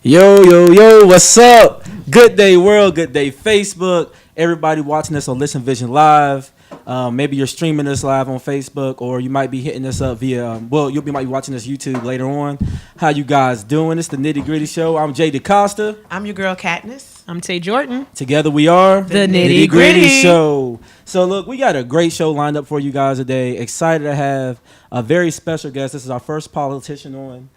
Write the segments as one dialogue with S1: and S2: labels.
S1: Yo, yo, yo, what's up? Good day, world. Good day, Facebook. Everybody watching us on Listen Vision Live. Maybe you're streaming this live on Facebook, or you might be hitting us up via, might be watching this YouTube later on. How you guys doing? It's the Nitty Gritty Show. I'm Jay DeCosta.
S2: I'm your girl, Katniss.
S3: I'm Tay Jordan.
S1: Together we are
S3: The Nitty Gritty
S1: Show. So look, we got a great show lined up for you guys today. Excited to have a very special guest. This is our first politician on,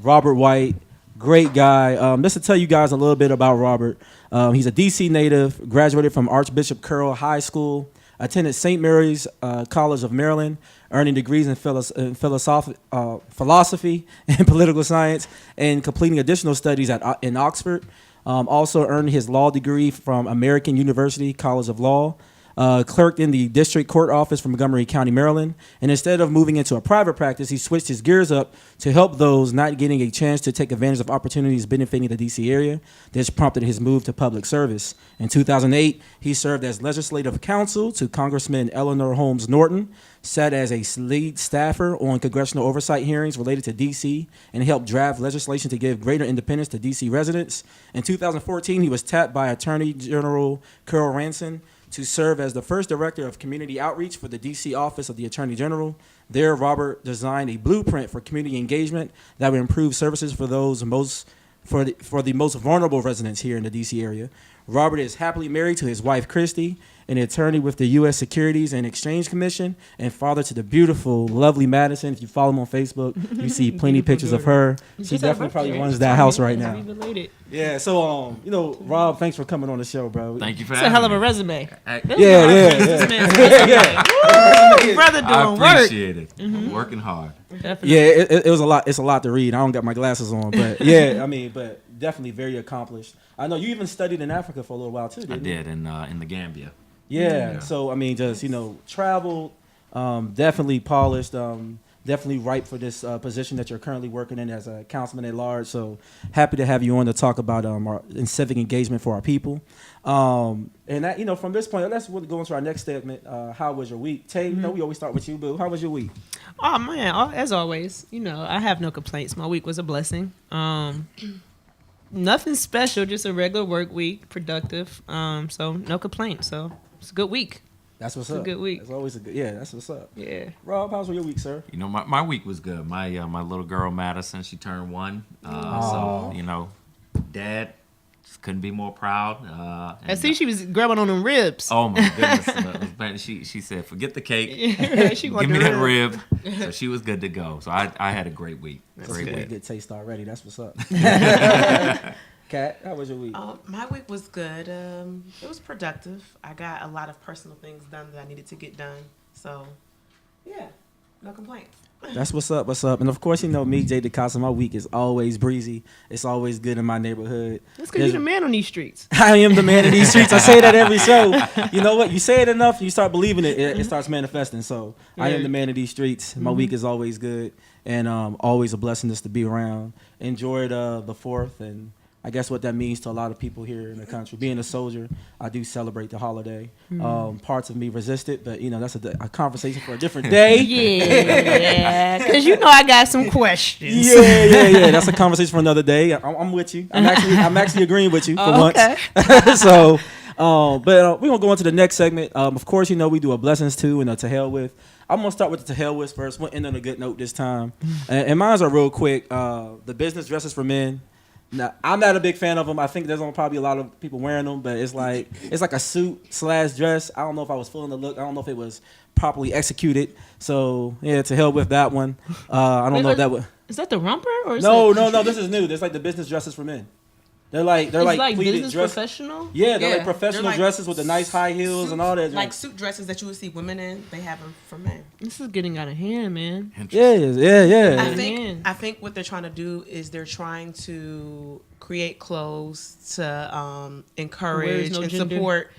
S1: Robert White. Great guy. Just to tell you guys a little bit about Robert. He's a DC native, graduated from Archbishop Curl High School, attended St. Mary's College of Maryland, earning degrees in philosophy and political science, and completing additional studies in Oxford. Also earned his law degree from American University College of Law. Clerked in the district court office from Montgomery County, Maryland. And instead of moving into a private practice, he switched his gears up to help those not getting a chance to take advantage of opportunities benefiting the D.C. area. This prompted his move to public service. In 2008, he served as legislative counsel to Congressman Eleanor Holmes Norton, sat as a lead staffer on congressional oversight hearings related to D.C., and helped draft legislation to give greater independence to D.C. residents. In 2014, he was tapped by Attorney General Carol Ranson to serve as the first director of community outreach for the D.C. Office of the Attorney General. There, Robert designed a blueprint for community engagement that would improve services for those for the most vulnerable residents here in the D.C. area. Robert is happily married to his wife, Christy, an attorney with the U.S. Securities and Exchange Commission, and father to the beautiful, lovely Madison. If you follow him on Facebook, you see plenty of pictures of her. She definitely probably runs that house right now. Yeah, so, Rob, thanks for coming on the show, bro.
S3: Thank you for having me. It's a hell of a resume.
S1: Yeah.
S3: Brother doing work.
S4: I appreciate it. Mm-hmm. Working hard.
S1: Definitely. Yeah, it was a lot. It's a lot to read. I don't got my glasses on, but yeah, but definitely very accomplished. I know you even studied in Africa for a little while too, didn't you?
S4: I did in the Gambia.
S1: Yeah. So just traveled, definitely polished, definitely ripe for this position that you're currently working in as a councilman at large. So happy to have you on to talk about our civic engagement for our people. And that from this point, let's really go into our next segment. How was your week, Tay? We always start with you, boo. How was your week?
S3: Oh man, as always, I have no complaints. My week was a blessing. Nothing special, just a regular work week, productive. So no complaints. So it's a good week.
S1: That's what's up.
S3: A good week.
S1: It's always a good. Yeah, that's what's up.
S3: Yeah.
S1: Rob, how's your week, sir?
S4: My week was good. My little girl Madison, she turned 1. So Dad just couldn't be more proud.
S3: I see she was grabbing on them ribs.
S4: Oh my goodness! She said, "Forget the cake.
S3: She
S4: Give me that rib." So she was good to go. So I had a great week.
S1: That's a good taste already. That's what's up. Kat, how was your week?
S2: My week was good. It was productive. I got a lot of personal things done that I needed to get done. So, yeah, no complaints.
S1: That's what's up. What's up? And of course, me, Jay DeCosta. My week is always breezy. It's always good in my neighborhood.
S3: That's because you're the man on these streets.
S1: I am the man of these streets. I say that every show. You know what? You say it enough, you start believing it. It starts manifesting. So I am the man of these streets. My week is always good, and always a blessing just to be around. Enjoyed the 4th, and I guess what that means to a lot of people here in the country. Being a soldier, I do celebrate the holiday. Parts of me resist it, but that's a conversation for a different day.
S3: Yeah, because I got some questions.
S1: Yeah. That's a conversation for another day. I'm with you. I'm actually agreeing with you for once. So, but we're gonna go on to the next segment. Of course, we do a blessings too and a to hell with. I'm gonna start with the to hell with first. We'll end on a good note this time, and mine's are real quick. The business dresses for men. Now, I'm not a big fan of them. I think there's probably a lot of people wearing them, but it's like a suit/dress. I don't know if I was feeling the look. I don't know if it was properly executed. So yeah, to hell with that one. I don't know if that would.
S3: Is that the romper or?
S1: No. This is new. There's like the business dresses for men. They're like
S3: business professional.
S1: Yeah, they're like professional dresses with the nice high heels
S2: suits,
S1: and all that.
S2: Like suit dresses that you would see women in. They have them for men.
S3: This is getting out of hand, man.
S1: Yeah.
S2: I think what they're trying to do is they're trying to create clothes to encourage and support.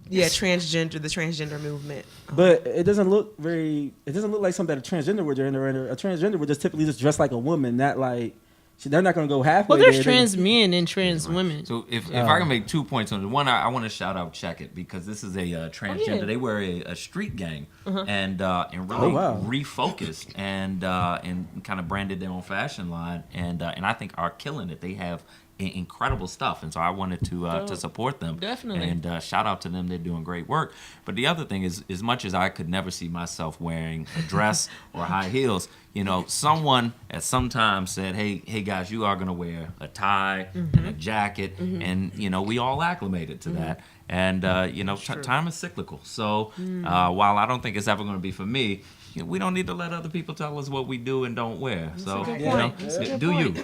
S2: Yeah, the transgender movement.
S1: But it doesn't look like something that a transgender would do. A transgender would just typically just dress like a woman, not like they're not gonna go halfway.
S3: Well, there's
S1: there.
S3: trans men and trans women.
S4: So if I can make 2 points on it, one, I want to shout out Check It, because this is a transgender.
S3: yeah.
S4: They were a street gang and really refocused and kind of branded their own fashion line, and I think are killing it. They have incredible stuff, and so I wanted to support them.
S3: Definitely.
S4: And shout out to them. They're doing great work. But the other thing is, as much as I could never see myself wearing a dress or high heels, you know, someone at some time said, hey guys, you are going to wear a tie and a jacket, and you know, we all acclimated to that. And you know, time is cyclical. So while I don't think it's ever going to be for me, we don't need to let other people tell us what we do and don't wear. So you know, do you?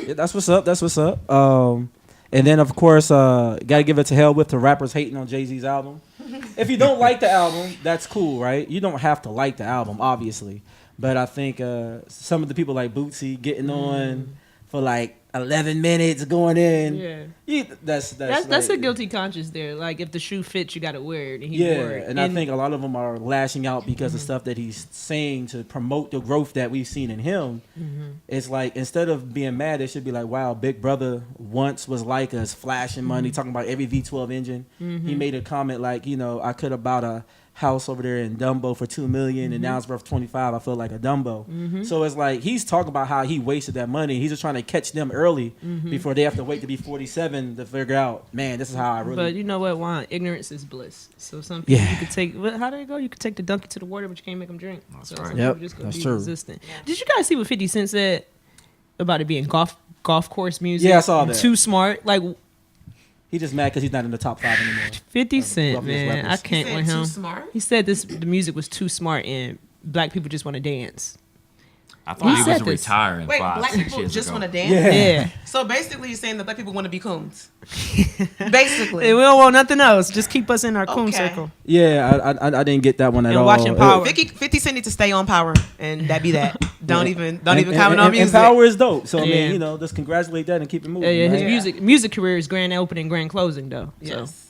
S1: Yeah, that's what's up. That's what's up. And then of course, gotta give it to hell with the rappers hating on Jay-Z's album. If you don't like the album, that's cool, right? You don't have to like the album, obviously. But I think some of the people like Bootsy getting on for like 11 minutes going in.
S3: Yeah.
S1: That's
S3: That's a guilty conscience there. Like, if the shoe fits, you got to wear it. And he wore it.
S1: And I think a lot of them are lashing out because of stuff that he's saying to promote the growth that we've seen in him. It's like, instead of being mad, they should be like, wow, Big Brother once was like us, flashing money, talking about every V12 engine. He made a comment like, you know, I could have bought a house over there in Dumbo for $2 million and now it's worth 25. I feel like a Dumbo. So it's like, he's talking about how he wasted that money. He's just trying to catch them early before they have to wait to be 47 to figure out, man, this is how I really.
S3: But you know what, Juan? Ignorance is bliss. So some people you could take. How did it go? You could take the donkey to the water, but you can't make them drink.
S4: That's
S3: so
S4: right.
S3: Some
S1: Yep,
S3: people just gonna
S1: that's
S3: be
S1: true.
S3: resistant. Did you guys see what 50 Cent said about it being golf course music?
S1: Yeah, I saw that.
S3: Too smart. Like,
S1: He just mad because he's not in the top 5 anymore.
S3: 50 Cent,
S1: wealthiest
S3: man,
S1: rappers.
S3: I can't
S2: He
S3: with
S2: said
S3: him.
S2: too smart?
S3: He said the music was too smart and black people just want to dance.
S4: I thought he
S3: said
S4: was
S3: this.
S4: retiring
S2: Wait,
S4: 5,
S2: black
S4: 6
S2: people
S4: years
S2: just
S4: ago.
S2: want to dance?
S3: Yeah.
S2: So basically, you're saying that black people want to be coons. Basically.
S3: We don't want nothing else. Just keep us in our coon
S2: Okay.
S3: circle.
S1: Yeah, I didn't get that one at
S3: And
S1: all.
S3: watching Power.
S2: 50 Cent need to stay on Power, and that be that. Don't even comment
S1: and,
S2: on music.
S1: And Power is dope. So I
S3: Yeah.
S1: mean, you know, just congratulate that and keep it moving.
S3: Yeah, his
S1: right?
S3: music career is grand opening, grand closing though.
S2: Yes.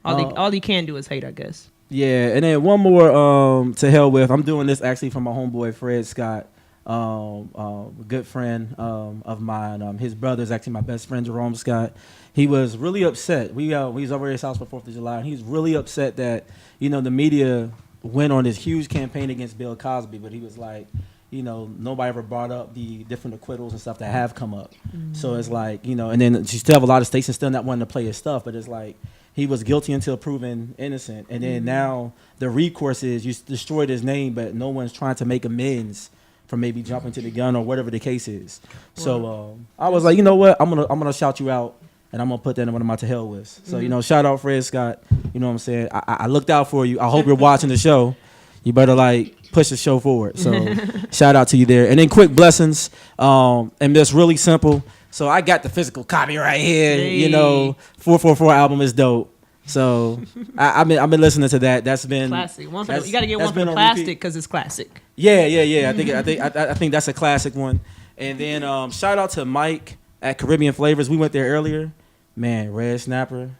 S3: So all he can do is hate, I guess.
S1: Yeah, and then one more to hell with. I'm doing this actually from my homeboy Fred Scott, a good friend of mine. His brother is actually my best friend, Jerome Scott. He was really upset. We was over at his house for 4th of July, and he's really upset that, you know, the media went on this huge campaign against Bill Cosby, but he was like, you know, nobody ever brought up the different acquittals and stuff that have come up. So it's like, you know, and then you still have a lot of stations still not wanting to play his stuff, but it's like, he was guilty until proven innocent. And then now the recourse is you destroyed his name, but no one's trying to make amends for maybe jumping to the gun or whatever the case is. So I was like, you know what? I'm gonna shout you out, and I'm gonna put that in one of my to hell lists. So you know, shout out Fred Scott. You know what I'm saying? I looked out for you. I hope you're watching the show. You better like push the show forward. So shout out to you there. And then quick blessings. And that's really simple. So I got the physical copy right here.
S3: Hey.
S1: You know, 444 album is dope. So I've been listening to that. That's been
S3: Classic. One for
S1: that's-
S3: you got to get
S1: that's
S3: one for
S1: been
S3: the
S1: on
S3: plastic
S1: repeat.
S3: because it's classic.
S1: Yeah. I think that's a classic one. And then shout out to Mike at Caribbean Flavors. We went there earlier. Man, Red Snapper.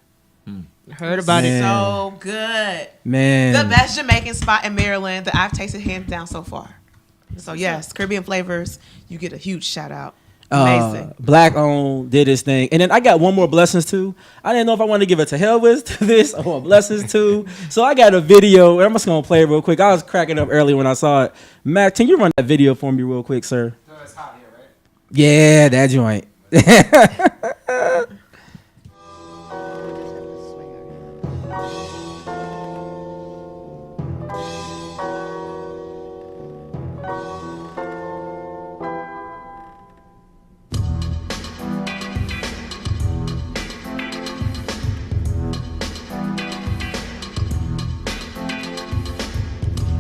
S3: Heard about it.
S2: So good.
S1: Man,
S2: The best Jamaican spot in Maryland that I've tasted hands down so far. So yes, Caribbean Flavors, you get a huge shout out. Amazing.
S1: Black owned, did his thing. And then I got one more blessings too. I didn't know if I wanted to give it to hell with to this or blessings too. So I got a video, and I'm just gonna play it real quick. I was cracking up earlier when I saw it. Mac, can you run that video for me real quick, sir?
S5: It's hot here, right?
S1: Yeah, that joint.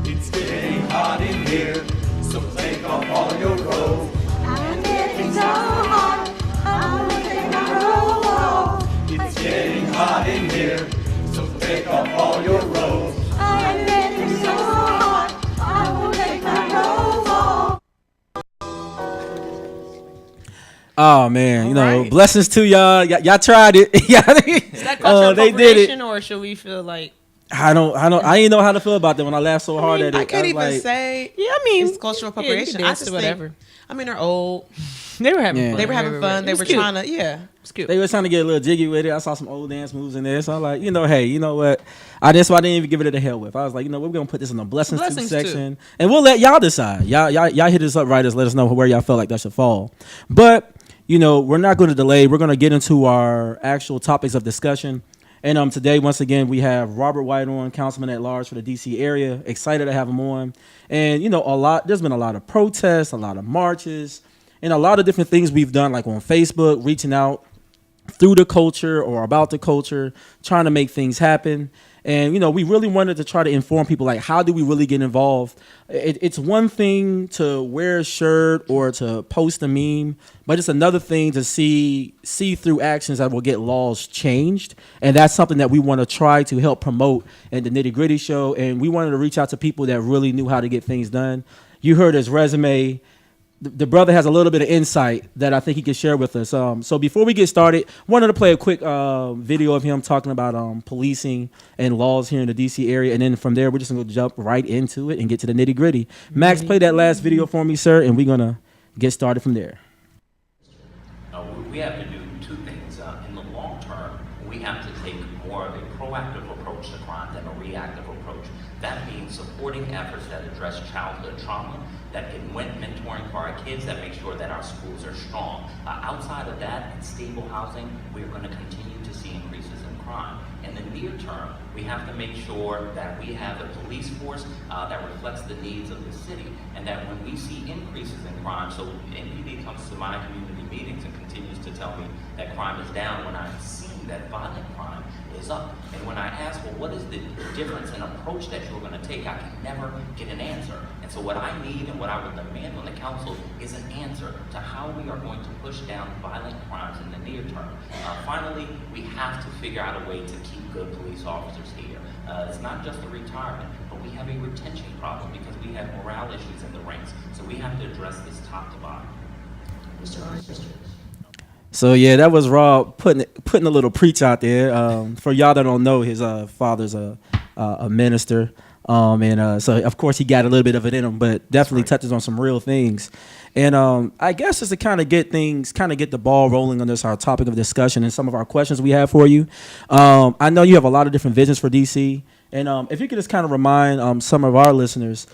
S6: It's getting hot in here, so take off all your robes.
S7: I'm getting so hot, I will take my robe off.
S6: It's getting hot in here, so take off all your robes.
S7: I'm getting so hot, I will take my robe off.
S1: Oh man, you know,
S2: right.
S1: blessings to y'all. Y'all tried it.
S3: Is that cultural
S1: They did it.
S3: appropriation, or should we feel like
S1: I didn't know how to feel about that when I laughed so hard at it.
S2: I can't
S1: was
S2: even
S1: like,
S2: say.
S3: Yeah, I mean,
S2: it's cultural
S3: yeah, you
S2: appropriation.
S3: can
S2: I
S3: dance
S2: just
S3: to whatever.
S2: think. I mean, they're old.
S3: They were having
S1: Yeah.
S3: fun.
S2: They were having fun.
S3: It
S2: They
S3: was
S2: were
S3: cute.
S2: trying to. Yeah.
S3: It's cute.
S1: They were trying to get a little jiggy with it. I saw some old dance moves in there, so I'm like, hey, you know what? That's why I didn't even give it a hell with. I was like, we're gonna put this in the blessings to
S3: Blessings
S1: section, and we'll let y'all decide. Y'all hit us up, writers. Let us know where y'all feel like that should fall. But we're not going to delay. We're going to get into our actual topics of discussion. And today, once again, we have Robert White on, Councilman at Large for the DC area. Excited to have him on. And there's been a lot of protests, a lot of marches, and a lot of different things we've done, like on Facebook, reaching out through the culture or about the culture, trying to make things happen. And, we really wanted to try to inform people, like, how do we really get involved? It's one thing to wear a shirt or to post a meme, but it's another thing to see through actions that will get laws changed. And that's something that we want to try to help promote in the Nitty Gritty show. And we wanted to reach out to people that really knew how to get things done. You heard his resume. The brother has a little bit of insight that I think he can share with us. So before we get started, wanted to play a quick video of him talking about policing and laws here in the D.C. area. And then from there, we're just going to jump right into it and get to the nitty gritty. Max, play that last video for me, sir, and we're going to get started from there.
S5: We have to do two things. In the long term, we have to take more of a proactive approach to crime than a reactive approach. That means supporting efforts that address childhood trauma, that get mentoring for our kids, that make sure that our schools are strong. Outside of that, and stable housing, we're going to continue to see increases in crime. In the near term, we have to make sure that we have a police force that reflects the needs of the city, and that when we see increases in crime, so NPD comes to my community meetings and continues to tell me that crime is down when I see that violent crime is up. And when I ask, well, what is the difference in approach that you're going to take, I can never get an answer. And so what I need and what I would demand on the council is an answer to how we are going to push down violent crimes in the near term. Finally, we have to figure out a way to keep good police officers here. It's not just a retirement, but we have a retention problem because we have morale issues in the ranks. So we have to address this top to bottom.
S1: So yeah, that was Rob putting a little preach out there. For y'all that don't know, his father's a minister, so of course he got a little bit of it in him, but definitely touches on some real things. And I guess just to kind of get the ball rolling on this, our topic of discussion and some of our questions we have for you. I know you have a lot of different visions for DC. And if you could just kind of remind some of our listeners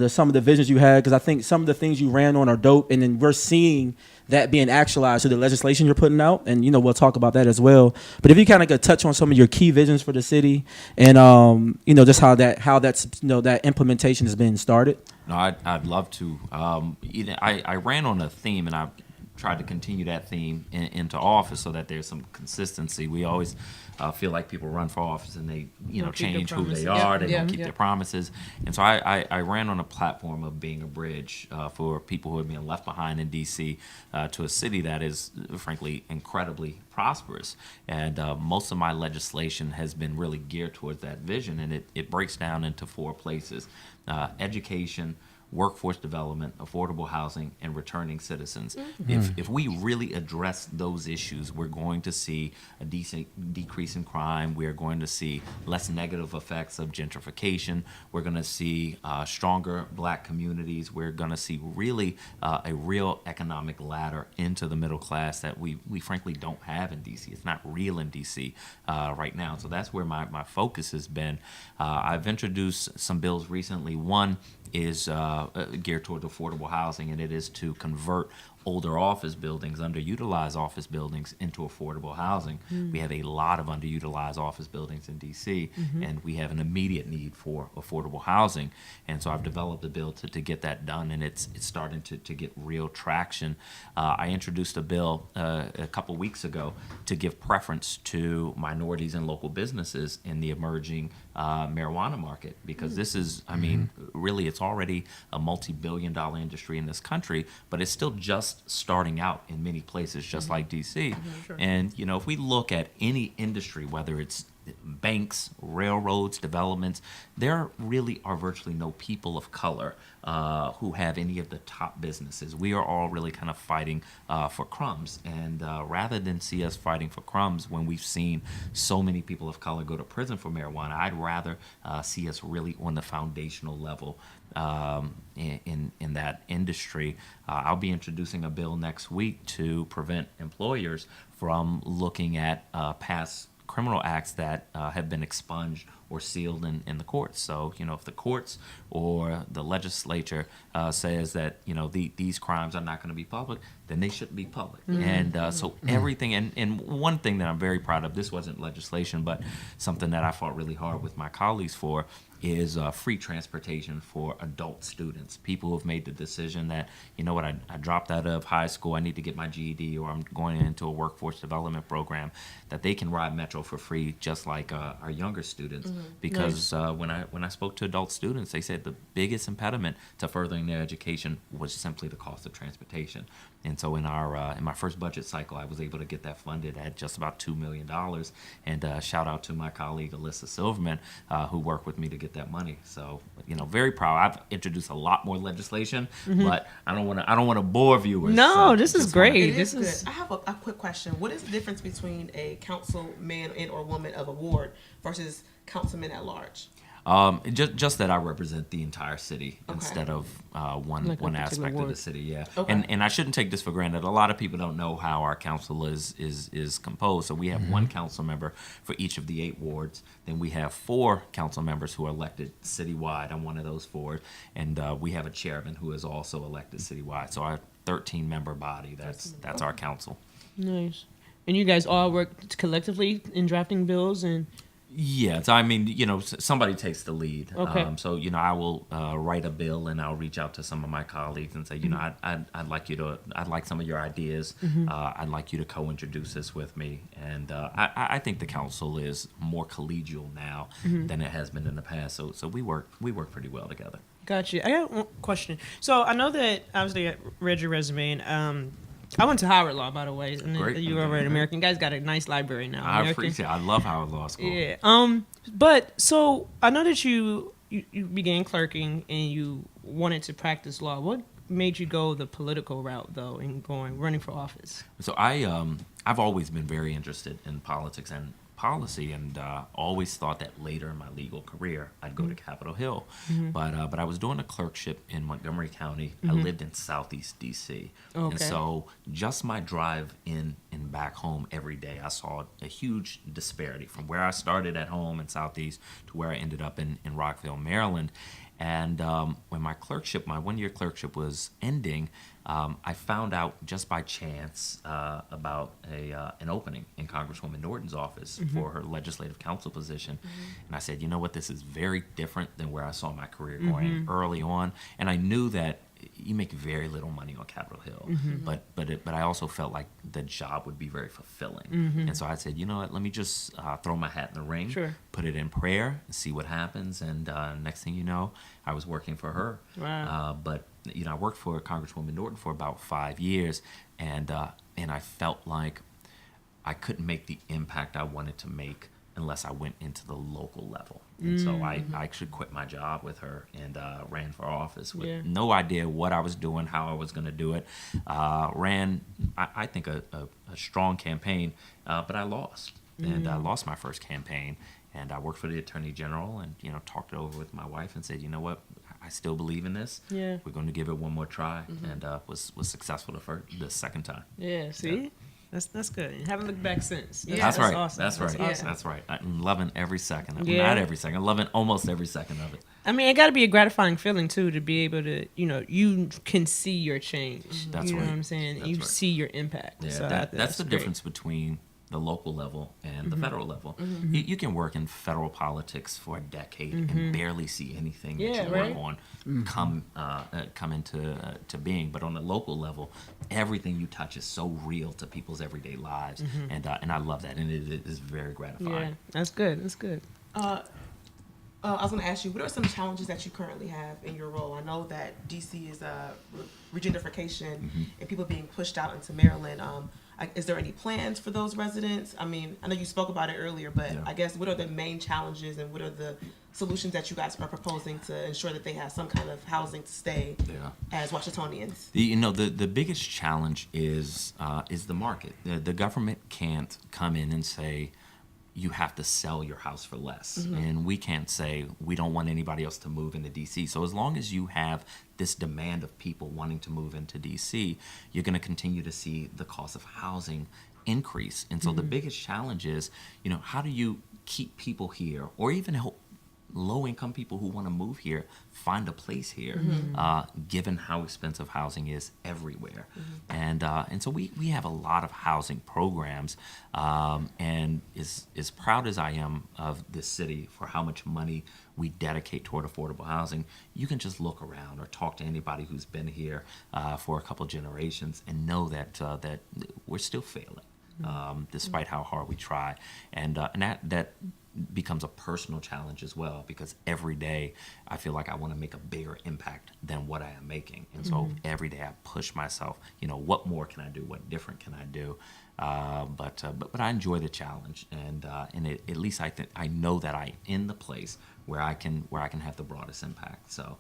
S1: some of the visions you had, because I think some of the things you ran on are dope, and then we're seeing that being actualized through the legislation you're putting out, and we'll talk about that as well. But if you kind of could touch on some of your key visions for the city, and just how that's that implementation has been started.
S4: No, I'd love to. I ran on a theme, and I tried to continue that theme into office so that there's some consistency. We always feel like people run for office and they change who they are. They don't keep their promises. And so I ran on a platform of being a bridge for people who are being left behind in D.C. To a city that is, frankly, incredibly prosperous. And most of my legislation has been really geared towards that vision, and it breaks down into 4 places: education, workforce development, affordable housing, and returning citizens. If we really address those issues, we're going to see a decent decrease in crime. We're going to see less negative effects of gentrification. We're going to see stronger black communities. We're going to see really a real economic ladder into the middle class that we frankly don't have in D.C. It's not real in D.C. Right now. So that's where my focus has been. I've introduced some bills recently. One is geared towards affordable housing, and it is to convert older office buildings, underutilized office buildings, into affordable housing. We have a lot of underutilized office buildings in D.C., and we have an immediate need for affordable housing. And so I've developed a bill to get that done, and it's starting to get real traction. I introduced a bill a couple weeks ago to give preference to minorities and local businesses in the emerging marijuana market, because this is, really, it's already a multi-billion-dollar industry in this country, but it's still just starting out in many places, just like DC.
S3: Sure.
S4: And if we look at any industry, whether it's banks, railroads, developments, there really are virtually no people of color who have any of the top businesses. We are all really kind of fighting for crumbs. And rather than see us fighting for crumbs when we've seen so many people of color go to prison for marijuana, I'd rather see us really on the foundational level in that industry. I'll be introducing a bill next week to prevent employers from looking at past criminal acts that have been expunged or sealed in the courts. So, if the courts or the legislature says that, these crimes are not going to be public, then they shouldn't be public. And so everything, and one thing that I'm very proud of, this wasn't legislation, but something that I fought really hard with my colleagues for, is free transportation for adult students. People who have made the decision that, I dropped out of high school, I need to get my GED, or I'm going into a workforce development program, that they can ride Metro for free, just like our younger students. Because when I spoke to adult students, they said the biggest impediment to furthering their education was simply the cost of transportation. And so in my first budget cycle, I was able to get that funded at just about $2 million. And shout out to my colleague Alyssa Silverman, who worked with me to get that money. So very proud. I've introduced a lot more legislation, but I don't want to bore viewers.
S3: No, this is great.
S2: It is good. I have a quick question. What is the difference between a councilman and or woman of a ward versus councilman at large?
S4: Just that I represent the entire city instead of one aspect of the city. Yeah, and I shouldn't take this for granted. A lot of people don't know how our council is composed. So we have one council member for each of the 8 wards. Then we have 4 council members who are elected citywide. I'm one of those 4, and we have a chairman who is also elected citywide. So our 13-member body. That's our council.
S3: Nice. And you guys all work collectively in drafting bills and.
S4: Yeah, so I mean, somebody takes the lead.
S3: Okay.
S4: So I will write a bill, and I'll reach out to some of my colleagues and say, I'd like some of your ideas. I'd like you to co-introduce this with me. And I think the council is more collegial now than it has been in the past. So we work pretty well together.
S3: Gotcha. I got one question. So I know that obviously I read your resume, and I went to Howard Law, by the way. And
S4: Great.
S3: you were an American. You guys got a nice library now.
S4: I appreciate it. I love Howard Law School.
S3: Yeah. But so I know that you began clerking and you wanted to practice law. What made you go the political route though, and running for office? So
S4: I've always been very interested in politics and policy, and always thought that later in my legal career I'd go to Capitol Hill. But I was doing a clerkship in Montgomery County. I lived in Southeast DC. And so just my drive in and back home every day, I saw a huge disparity from where I started at home in Southeast to where I ended up in Rockville, Maryland. And when my 1-year clerkship was ending, I found out just by chance about an opening in Congresswoman Norton's office for her legislative counsel position. And I said, you know what, this is very different than where I saw my career going early on. And I knew that you make very little money on Capitol Hill, but I also felt like the job would be very fulfilling. And so I said, you know what, let me just throw my hat in the ring, put it in prayer, and see what happens. And next thing you know, I was working for her.
S3: Wow.
S4: But I worked for Congresswoman Norton for about 5 years, and I felt like I couldn't make the impact I wanted to make unless I went into the local level. And so I actually quit my job with her and ran for office with no idea what I was doing, how I was going to do it. Ran, I think, a strong campaign, but I lost. And I lost my first campaign. And I worked for the Attorney General and, talked it over with my wife and said, you know what, I still believe in this. Yeah. We're going to give it one more try. And was successful the second time.
S3: Yeah, see? Yeah. That's good. You haven't looked back since.
S4: That's right.
S3: Awesome.
S4: That's right.
S3: Awesome.
S4: That's right. I'm loving every second of it. Not every second. I'm loving almost every second of it.
S3: I mean, it got to be a gratifying feeling, too, to be able to, you can see your change.
S4: That's
S3: you know
S4: right.
S3: what I'm saying?
S4: That's
S3: you
S4: right.
S3: see your impact.
S4: Yeah,
S3: so
S4: that's the
S3: great.
S4: difference between the local level and the federal level. You can work in federal politics for a decade and barely see anything that you work on come into to being. But on the local level, everything you touch is so real to people's everyday lives, and I love that, and it is very gratifying.
S3: Yeah, that's good. That's good.
S2: I was going to ask you, what are some challenges that you currently have in your role? I know that DC is regentrification and people being pushed out into Maryland. Is there any plans for those residents? I mean, I know you spoke about it earlier, but I guess what are the main challenges and what are the solutions that you guys are proposing to ensure that they have some kind of housing to stay as Washingtonians?
S4: The biggest challenge is the market. The government can't come in and say, you have to sell your house for less. And we can't say we don't want anybody else to move into DC. So as long as you have this demand of people wanting to move into DC, you're going to continue to see the cost of housing increase. And so the biggest challenge is, how do you keep people here or even help low-income people who want to move here find a place here, given how expensive housing is everywhere. And so we have a lot of housing programs, and as proud as I am of this city for how much money we dedicate toward affordable housing, you can just look around or talk to anybody who's been here for a couple generations and know that we're still failing, despite how hard we try. And that becomes a personal challenge as well, because every day I feel like I want to make a bigger impact than what I am making. And so every day I push myself, what more can I do? What different can I do? But I enjoy the challenge, and at least I know that I'm in the place where I can have the broadest impact. So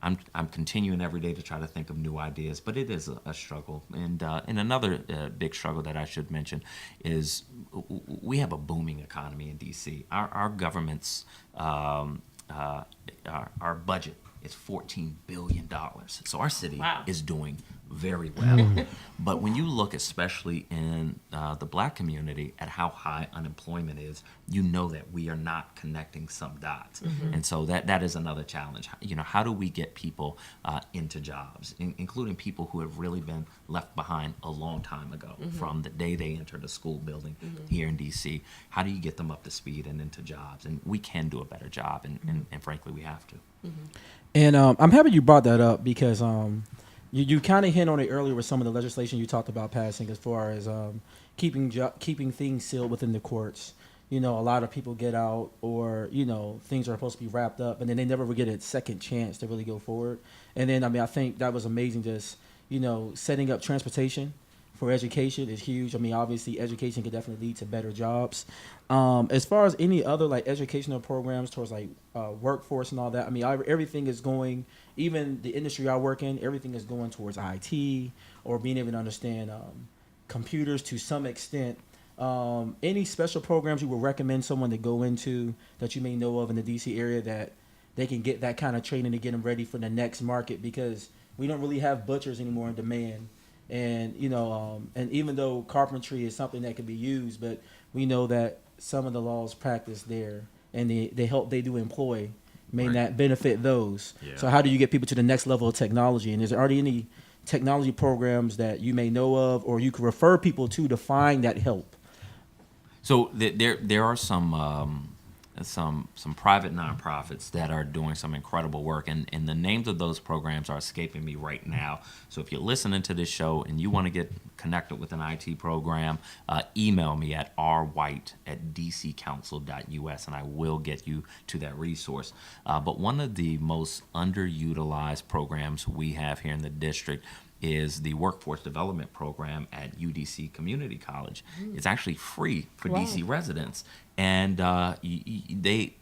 S4: I'm continuing every day to try to think of new ideas, but it is a struggle. And another big struggle that I should mention is we have a booming economy in DC. Our government's our budget is $14 billion. So our city is doing very well. But when you look, especially in the Black community, at how high unemployment is, you know that we are not connecting some dots. And so that is another challenge. How do we get people into jobs, including people who have really been left behind a long time ago, from the day they entered a school building here in DC? How do you get them up to speed and into jobs? And we can do a better job, and frankly, we have to.
S1: And I'm happy you brought that up, because you kind of hint on it earlier with some of the legislation you talked about passing, as far as keeping things sealed within the courts. A lot of people get out, or things are supposed to be wrapped up, and then they never get a second chance to really go forward. And then I think that was amazing. Just setting up transportation for education is huge. Obviously education could definitely lead to better jobs. As far as any other educational programs towards workforce and all that, everything is going, even the industry I work in, everything is going towards IT or being able to understand computers to some extent. Any special programs you would recommend someone to go into that you may know of in the DC area that they can get that kind of training to get them ready for the next market? Because we don't really have butchers anymore in demand. And and even though carpentry is something that can be used, but we know that some of the laws practiced there and they do employ may not benefit those. So how do you get people to the next level of technology? And is there already any technology programs that you may know of, or you could refer people to find that help?
S4: So there are some private nonprofits that are doing some incredible work, and the names of those programs are escaping me right now. So if you're listening to this show and you want to get connected with an IT program, email me at rwhite@dccouncil.us, and I will get you to that resource. But one of the most underutilized programs we have here in the district is the Workforce Development Program at UDC Community College. It's actually free for DC residents, and they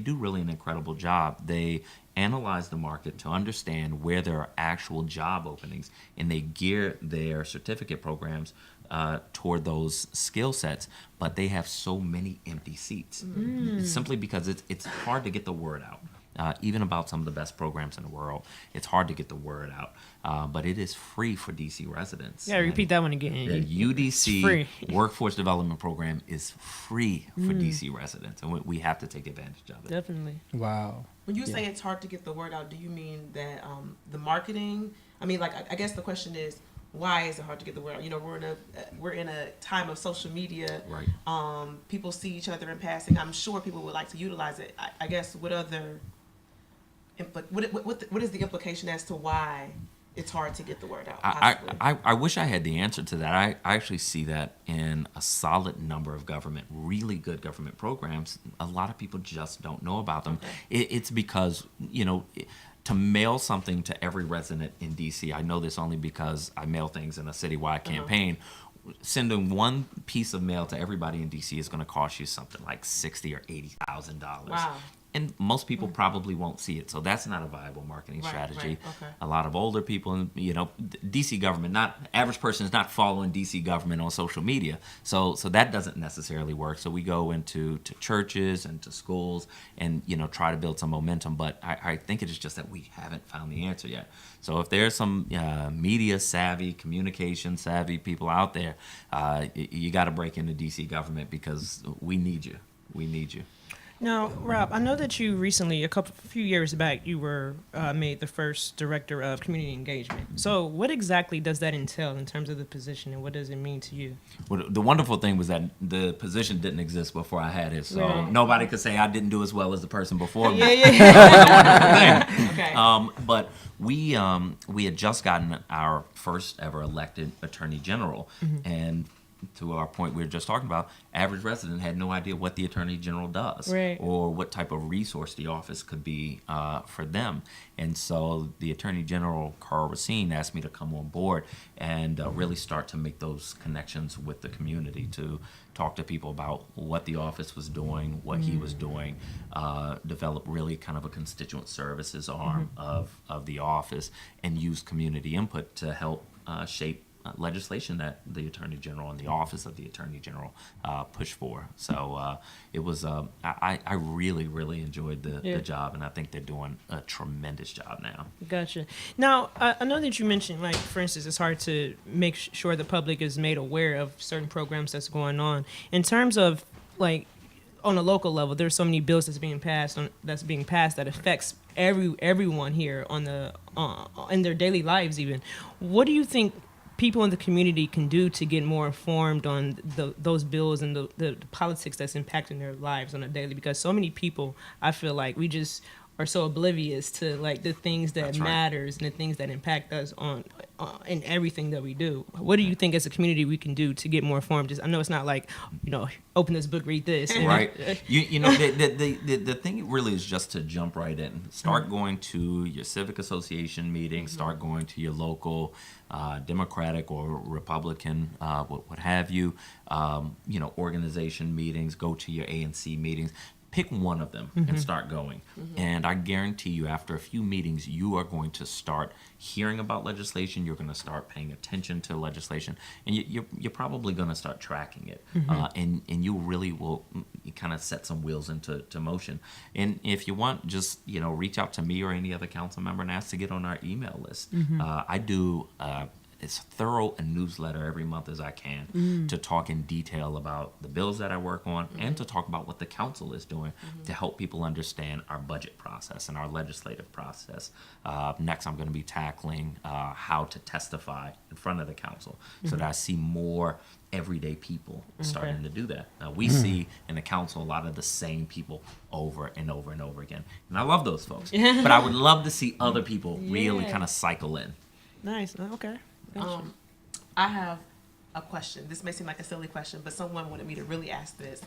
S4: do really an incredible job. They analyze the market to understand where there are actual job openings, and they gear their certificate programs toward those skill sets. But they have so many empty seats, simply because it's hard to get the word out. Even about some of the best programs in the world, it's hard to get the word out. But it is free for DC residents.
S3: Yeah, repeat that one again.
S4: The UDC Workforce Development Program is free for DC residents, and we have to take advantage of it.
S3: Definitely.
S1: Wow.
S2: When you say it's hard to get the word out, do you mean that the marketing? I guess the question is, why is it hard to get the word out? We're in a time of social media.
S4: Right.
S2: People see each other in passing. I'm sure people would like to utilize it. I guess what is the implication as to why it's hard to get the word out.
S4: I wish I had the answer to that. I actually see that in a solid number of government, really good government programs. A lot of people just don't know about them. It's because, to mail something to every resident in DC, I know this only because I mail things in a citywide campaign. Sending one piece of mail to everybody in DC is going to cost you something like $60,000 or $80,000.
S2: Wow.
S4: And most people probably won't see it, so that's not a viable marketing strategy.
S2: Okay.
S4: A lot of older people, DC government, average person is not following DC government on social media, so that doesn't necessarily work. So we go into churches and to schools and try to build some momentum. But I think it is just that we haven't found the answer yet. So if there's some media savvy, communication savvy people out there, you got to break into DC government because we need you. We need you.
S3: Now, Rob, I know that you recently, a few years back, you were made the first director of community engagement. So what exactly does that entail in terms of the position, and what does it mean to you?
S4: Well, the wonderful thing was that the position didn't exist before I had it, so nobody could say I didn't do as well as the person before me. That was the wonderful thing.
S2: Okay.
S4: But we had just gotten our first ever elected attorney general, and to our point we were just talking about, average resident had no idea what the attorney general does,
S3: right,
S4: or what type of resource the office could be for them. And so the attorney general, Carl Racine, asked me to come on board and really start to make those connections with the community, to talk to people about what the office was doing, what he was doing, develop really kind of a constituent services arm of the office, and use community input to help shape legislation that the Attorney General and the Office of the Attorney General push for. So it was, I really, really enjoyed the job, and I think they're doing a tremendous job now.
S3: Gotcha. Now, I know that you mentioned, like, for instance, it's hard to make sure the public is made aware of certain programs that's going on. In terms of, like, on a local level, there's so many bills that's being passed that affects everyone here on the in their daily lives even. What do you think people in the community can do to get more informed on those bills and the politics that's impacting their lives on a daily? Because so many people, I feel like, we just are so oblivious to, like, the things that matters and the things that impact us on in everything that we do. What do you think as a community we can do to get more informed? Just, I know it's not like, open this book, read this.
S4: Right. The thing really is just to jump right in. Start going to your civic association meetings. Start going to your local Democratic or Republican, what have you, organization meetings. Go to your ANC meetings. Pick one of them and start going. And I guarantee you, after a few meetings, you are going to start hearing about legislation. You're going to start paying attention to legislation, and you're probably going to start tracking it. And you really will kind of set some wheels into motion. And if you want, just reach out to me or any other council member and ask to get on our email list. I do as thorough a newsletter every month as I can to talk in detail about the bills that I work on and to talk about what the council is doing to help people understand our budget process and our legislative process. Next, I'm going to be tackling how to testify in front of the council so that I see more everyday people starting to do that. We see in the council a lot of the same people over and over and over again. And I love those folks. But I would love to see other people really kind of cycle in.
S3: Nice. Okay.
S2: I have a question. This may seem like a silly question, but someone wanted me to really ask this.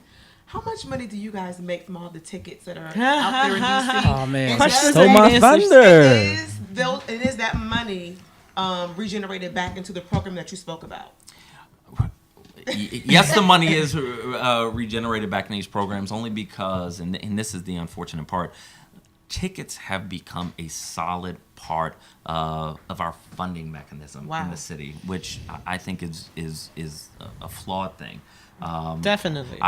S2: How much money do you guys make from all the tickets that are out there in DC?
S1: Oh man,
S3: Questions
S1: so
S3: and
S1: my
S3: answers.
S1: thunder.
S2: And is that money regenerated back into the program that you spoke about?
S4: Yes, the money is regenerated back in these programs only because, and this is the unfortunate part, tickets have become a solid part of our funding mechanism in the city, which I think is a flawed thing.
S3: Definitely.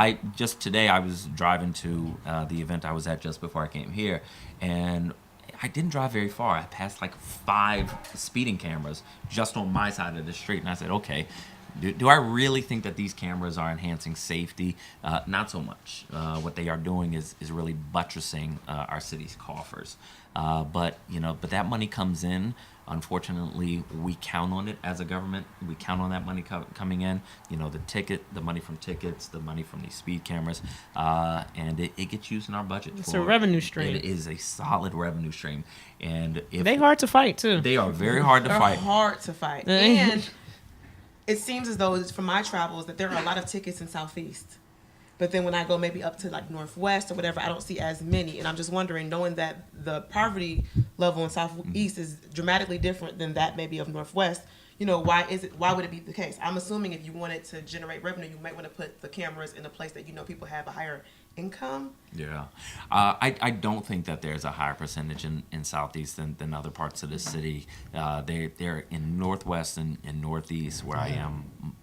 S4: Today I was driving to the event I was at just before I came here, and I didn't drive very far. I passed like 5 speeding cameras just on my side of the street, and I said, okay, do I really think that these cameras are enhancing safety? Not so much. What they are doing is really buttressing our city's coffers. But that money comes in Unfortunately, we count on it as a government. We count on that money coming in. You know, the money from tickets, the money from these speed cameras, and it gets used in our budget.
S3: It's a revenue stream.
S4: It is a solid revenue stream, and if
S3: They hard to fight too.
S4: they are very hard to
S2: They're
S4: fight.
S2: hard to fight. And it seems as though, from my travels, that there are a lot of tickets in Southeast. But then when I go maybe up to like Northwest or whatever, I don't see as many. And I'm just wondering, knowing that the poverty level in Southeast is dramatically different than that maybe of Northwest, you know, why would it be the case? I'm assuming if you wanted to generate revenue, you might want to put the cameras in a place that you know people have a higher income.
S4: Yeah. I don't think that there's a higher percentage in Southeast than other parts of the city. They're in Northwest and Northeast, where I am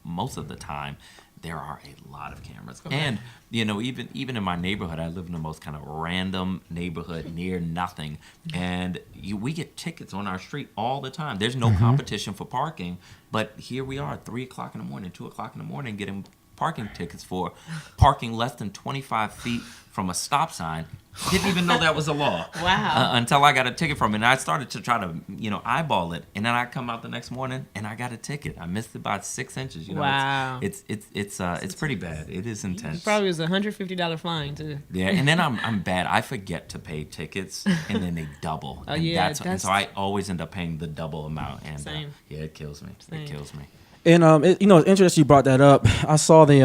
S4: most of the time. There are a lot of cameras.
S2: Okay.
S4: And, you know, even in my neighborhood, I live in the most kind of random neighborhood near nothing. And we get tickets on our street all the time. There's no competition for parking. But here we are, 3 o'clock in the morning, 2 o'clock in the morning, getting parking tickets for parking less than 25 feet from a stop sign. Didn't even know that was a law.
S2: Wow.
S4: Until I got a ticket from it. And I started to try to, you know, eyeball it. And then I come out the next morning and I got a ticket. I missed it by 6 inches. You know,
S3: Wow.
S4: It's pretty bad. It is intense.
S3: Probably was $150 fine too.
S4: Yeah, and then I'm bad. I forget to pay tickets, and then they double.
S3: Oh,
S4: And
S3: yeah,
S4: and
S3: that's-
S4: so I always end up paying the double amount. And
S3: Same.
S4: yeah, it kills me.
S3: Same.
S4: It kills me.
S1: And you know, it's interesting you brought that up. I saw the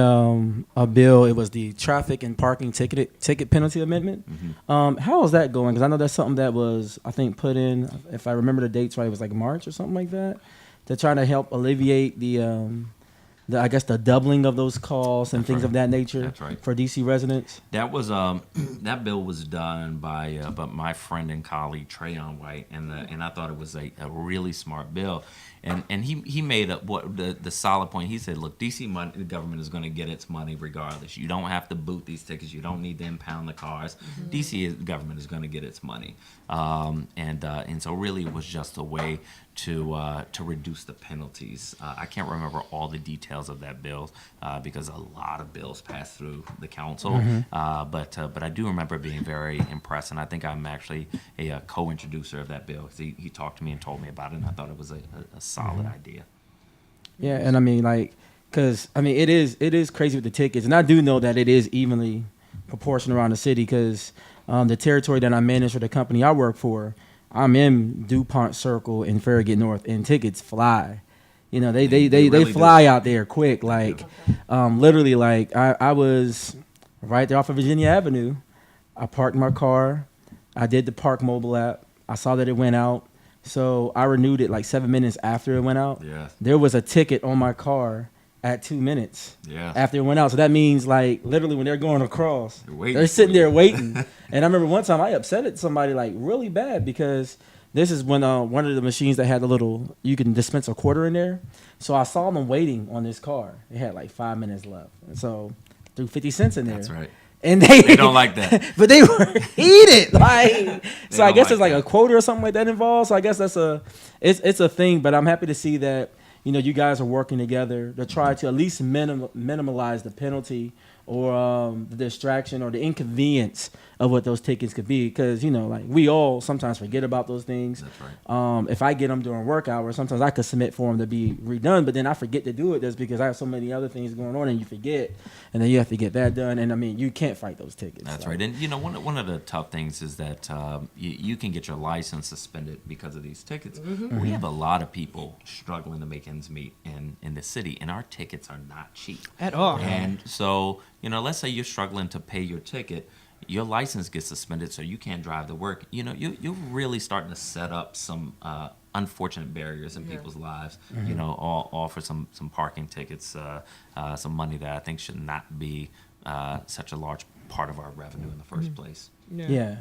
S1: a bill. It was the traffic and parking ticket penalty amendment. How is that going? Because I know that's something that was, I think, put in. If I remember the dates right, it was like March or something like that, to try to help alleviate the I guess the doubling of those costs and
S4: That's
S1: things
S4: right.
S1: of that nature.
S4: That's right.
S1: For DC residents.
S4: That was that bill was done by my friend and colleague Trayon White, and I thought it was a really smart bill. And he made what the solid point. He said, look, DC money, the government is going to get its money regardless. You don't have to boot these tickets. You don't need to impound the cars. DC government is going to get its money. And so really it was just a way to reduce the penalties. I can't remember all the details of that bill because a lot of bills passed through the council. But I do remember being very impressed, and I think I'm actually a co-introducer of that bill because he talked to me and told me about it, and I thought it was a solid idea.
S1: Yeah, and I mean, like, because I mean, it is crazy with the tickets, and I do know that it is evenly proportioned around the city because the territory that I manage for the company I work for, I'm in DuPont Circle in Farragut North, and tickets fly. You know, they
S4: really
S1: fly
S4: do.
S1: out there quick. Like, literally, like I was right there off of Virginia Avenue. I parked my car. I did the Park mobile app. I saw that it went out. So I renewed it like 7 minutes after it went out.
S4: Yeah.
S1: There was a ticket on my car at 2 minutes
S4: Yeah.
S1: after it went out. So that means like literally when they're going across,
S4: They're waiting
S1: they're sitting
S4: for you.
S1: there waiting. And I remember one time I upset somebody like really bad because this is when one of the machines that had the little, you can dispense a quarter in there. So I saw them waiting on this car. It had like 5 minutes left. And so threw 50 cents in there.
S4: That's right.
S1: And
S4: They don't like that.
S1: but they were heated. Like, so I
S4: don't
S1: guess
S4: like
S1: there's like
S4: that.
S1: a quota or something like that involved. So I guess it's a thing. But I'm happy to see that, you know, you guys are working together to try to at least minimize the penalty or the distraction or the inconvenience of what those tickets could be. Because, you know, like we all sometimes forget about those things.
S4: That's right.
S1: If I get them during work hours, sometimes I could submit for them to be redone, but then I forget to do it just because I have so many other things going on and you forget. And then you have to get that done. And I mean, you can't fight those tickets.
S4: That's
S1: so.
S4: right. And, you know, one of the tough things is that you can get your license suspended because of these tickets. We have a lot of people struggling to make ends meet in the city, and our tickets are not cheap.
S3: At all.
S4: And so, you know, let's say you're struggling to pay your ticket, your license gets suspended so you can't drive to work. You know, you're really starting to set up some unfortunate barriers in people's lives, you know, all for some parking tickets, some money that I think should not be such a large part of our revenue in the first place.
S1: Yeah.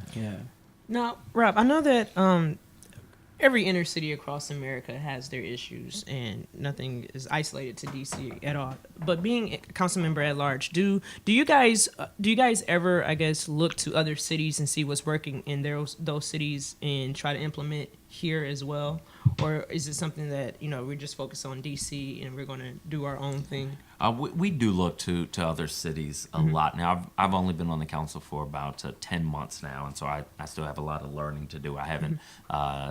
S3: Now, Rob, I know that every inner city across America has their issues, and nothing is isolated to DC at all. But being a council member at large, do you guys ever, I guess, look to other cities and see what's working in those cities and try to implement here as well, or is it something that we're just focused on DC and we're going to do our own thing?
S4: We do look to other cities a lot. Now, I've only been on the council for about 10 months now, and so I still have a lot of learning to do. I haven't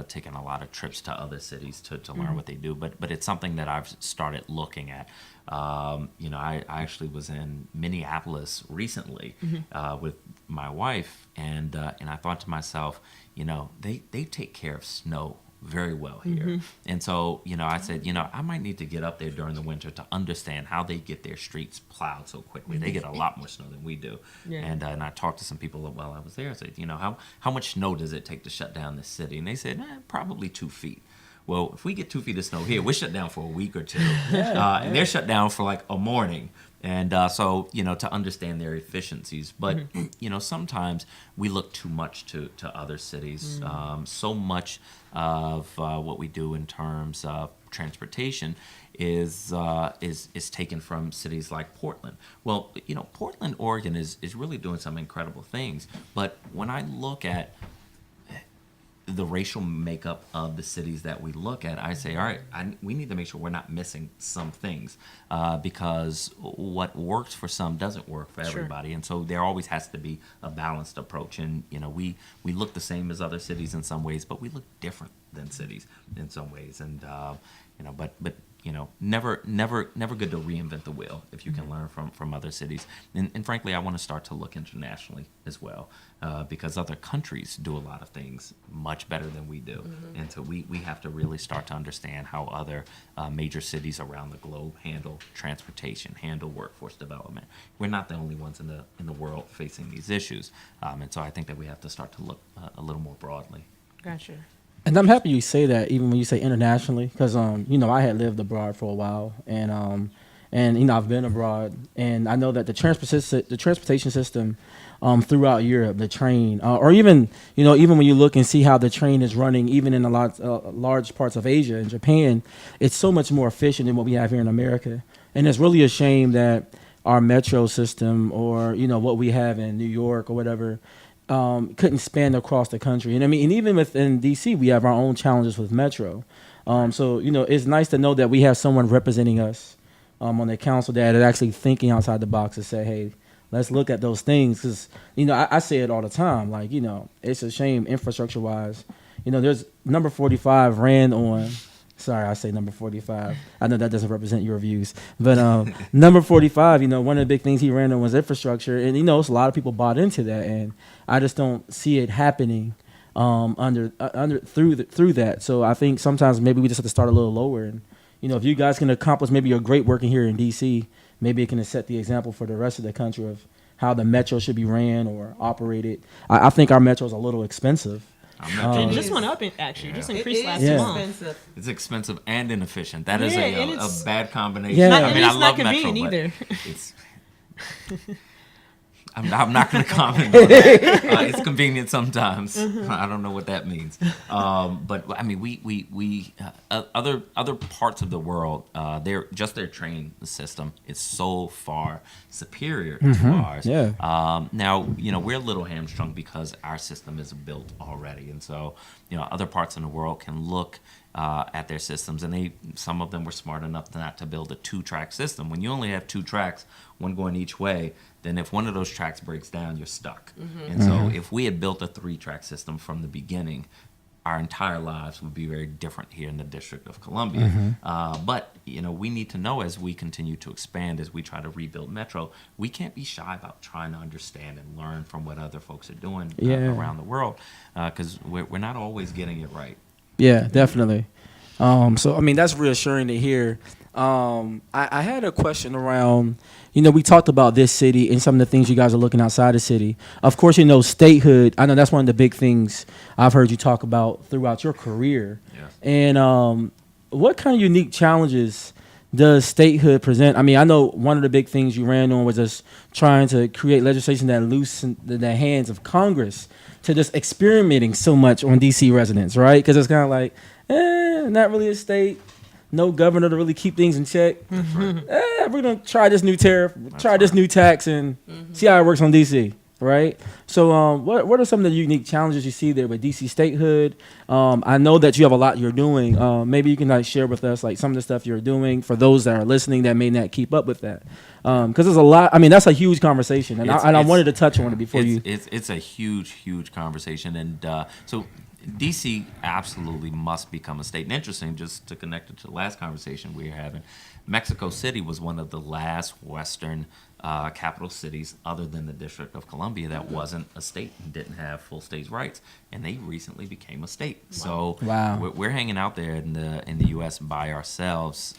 S4: taken a lot of trips to other cities to learn what they do, but it's something that I've started looking at. I actually was in Minneapolis recently with my wife, and I thought to myself, they take care of snow very well here. And so, I said, I might need to get up there during the winter to understand how they get their streets plowed so quickly. They get a lot more snow than we do.
S3: Yeah.
S4: And I talked to some people while I was there. I said, how much snow does it take to shut down this city? And they said, probably 2 feet. Well, if we get 2 feet of snow here, we're shut down for a week or two. And they're shut down for like a morning. And so, to understand their efficiencies. But, sometimes we look too much to other cities. So much of what we do in terms of transportation is taken from cities like Portland. Well, Portland, Oregon is really doing some incredible things. But when I look at the racial makeup of the cities that we look at, I say, all right, we need to make sure we're not missing some things because what works for some doesn't work for everybody. And so there always has to be a balanced approach. And, we look the same as other cities in some ways, but we look different than cities in some ways. And, but never good to reinvent the wheel if you can learn from other cities. And frankly, I want to start to look internationally as well because other countries do a lot of things much better than we do. And so we have to really start to understand how other major cities around the globe handle transportation, handle workforce development. We're not the only ones in the world facing these issues. And so I think that we have to start to look a little more broadly.
S3: Gotcha.
S1: And I'm happy you say that, even when you say internationally, because I had lived abroad for a while, and I've been abroad, and I know that the transportation system throughout Europe, the train, or even when you look and see how the train is running, even in large parts of Asia and Japan, it's so much more efficient than what we have here in America, and it's really a shame that our metro system, or what we have in New York or whatever, couldn't span across the country. And and even within DC, we have our own challenges with Metro. So, it's nice to know that we have someone representing us on the council that is actually thinking outside the box and say, hey, let's look at those things. Because, I say it all the time. Like, it's a shame infrastructure-wise. There's number 45 ran on. Sorry, I say number 45. I know that doesn't represent your views. But number 45, one of the big things he ran on was infrastructure. And, it's a lot of people bought into that. And I just don't see it happening through that. So I think sometimes maybe we just have to start a little lower. And, if you guys can accomplish maybe your great working here in D.C., maybe it can set the example for the rest of the country of how the metro should be ran or operated. I think our metro is a little expensive.
S3: It just went up, just increased last month.
S2: Expensive.
S4: It's expensive and inefficient. That is a bad combination.
S1: Yeah.
S4: I mean, I love Metro,
S3: convenient either.
S4: but it's. I'm not going to comment on that. It's convenient sometimes. I don't know what that means. But I mean, we other parts of the world, their train system is so far superior to ours.
S1: Yeah.
S4: Now, we're a little hamstrung because our system is built already, and so other parts in the world can look at their systems, and some of them were smart enough not to build a 2-track system. When you only have 2 tracks, one going each way, then if one of those tracks breaks down, you're stuck. And so if we had built a 3-track system from the beginning, our entire lives would be very different here in the District of Columbia. But, we need to know as we continue to expand, as we try to rebuild Metro, we can't be shy about trying to understand and learn from what other folks are doing around the world, because we're not always getting it right.
S1: Yeah, definitely. So, that's reassuring to hear. I had a question around, we talked about this city and some of the things you guys are looking outside the city. Of course, statehood. I know that's one of the big things I've heard you talk about throughout your career.
S4: Yeah.
S1: And what kind of unique challenges does statehood present? I know one of the big things you ran on was just trying to create legislation that loosened the hands of Congress to just experimenting so much on D.C. residents, right? Because it's kind of like, not really a state. No governor to really keep things in check. We're going to try this new tariff, try this new tax, and see how it works on D.C. right? So, what are some of the unique challenges you see there with DC statehood? I know that you have a lot you're doing. Maybe you can like share with us like some of the stuff you're doing for those that are listening that may not keep up with that, because there's a lot. I mean, that's a huge conversation, and I wanted to touch on it before you.
S4: It's a huge conversation, and so DC absolutely must become a state. And interesting, just to connect it to the last conversation we were having, Mexico City was one of the last Western capital cities other than the District of Columbia that wasn't a state and didn't have full states rights, and they recently became a state. So
S1: Wow.
S4: we're hanging out there in the U.S. by ourselves,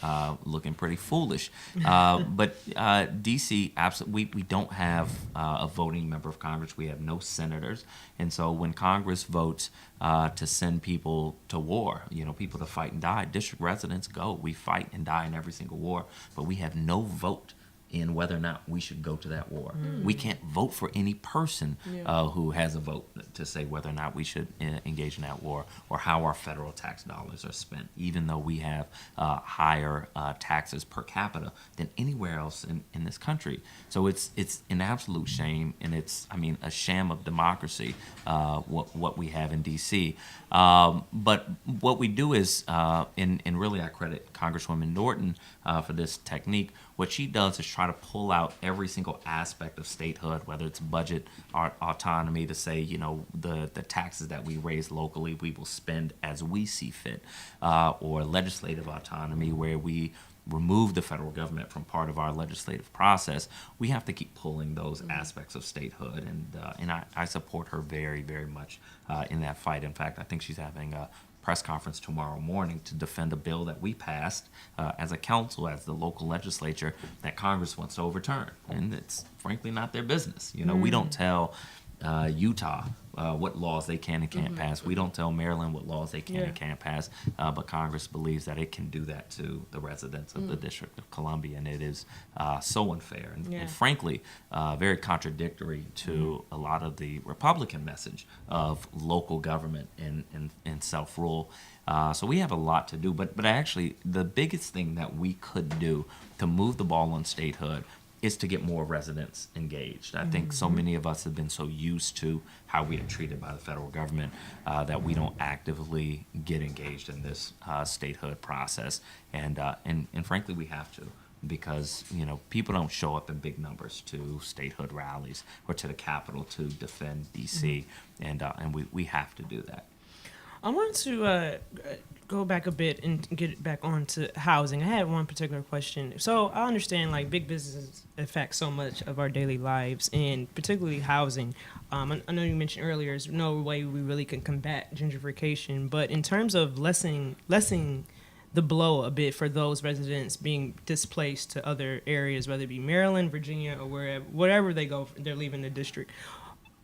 S4: looking pretty foolish. But DC, absolutely, we don't have a voting member of Congress. We have no senators, and so when Congress votes to send people to war, people to fight and die, district residents go. We fight and die in every single war, but we have no vote in whether or not we should go to that war. We can't vote for any person who has a vote to say whether or not we should engage in that war or how our federal tax dollars are spent, even though we have higher taxes per capita than anywhere else in this country. So it's an absolute shame, and it's, a sham of democracy, what we have in D.C. But what we do is, and really I credit Congresswoman Norton for this technique. What she does is try to pull out every single aspect of statehood, whether it's budget autonomy to say, the taxes that we raise locally, we will spend as we see fit, or legislative autonomy where we remove the federal government from part of our legislative process. We have to keep pulling those aspects of statehood, and I support her very, very much in that fight. In fact, I think she's having a press conference tomorrow morning to defend a bill that we passed as a council, as the local legislature, that Congress wants to overturn. And it's frankly not their business. We don't tell Utah what laws they can and can't pass. We don't tell Maryland what laws they can and can't pass. But Congress believes that it can do that to the residents of the District of Columbia, and it is so unfair and frankly very contradictory to a lot of the Republican message of local government and self-rule. So we have a lot to do, but actually the biggest thing that we could do to move the ball on statehood is to get more residents engaged. I think so many of us have been so used to how we are treated by the federal government that we don't actively get engaged in this statehood process, and frankly we have to, because people don't show up in big numbers to statehood rallies or to the Capitol to defend DC, and we have to do that.
S3: I want to go back a bit and get it back onto housing. I had one particular question. So I understand like big businesses affect so much of our daily lives, and particularly housing. I know you mentioned earlier there's no way we really can combat gentrification, but in terms of lessening the blow a bit for those residents being displaced to other areas, whether it be Maryland, Virginia, or wherever they go, they're leaving the district.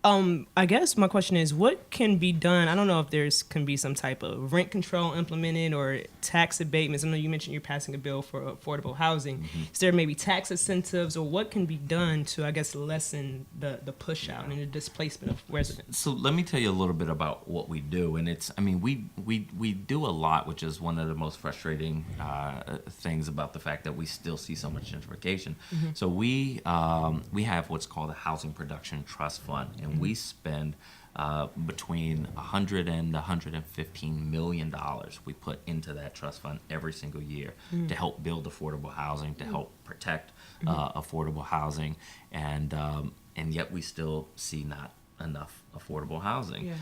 S3: I guess my question is, what can be done? I don't know if can be some type of rent control implemented or tax abatements. I know you mentioned you're passing a bill for affordable housing. Is there maybe tax incentives, or what can be done to, I guess, lessen the push out and the displacement of residents?
S4: So let me tell you a little bit about what we do, and it's, we do a lot, which is one of the most frustrating things about the fact that we still see so much gentrification. So we have what's called a Housing Production Trust Fund, and we spend between $100 and $115 million we put into that trust fund every single year to help build affordable housing, to help protect affordable housing, and yet we still see not enough affordable housing.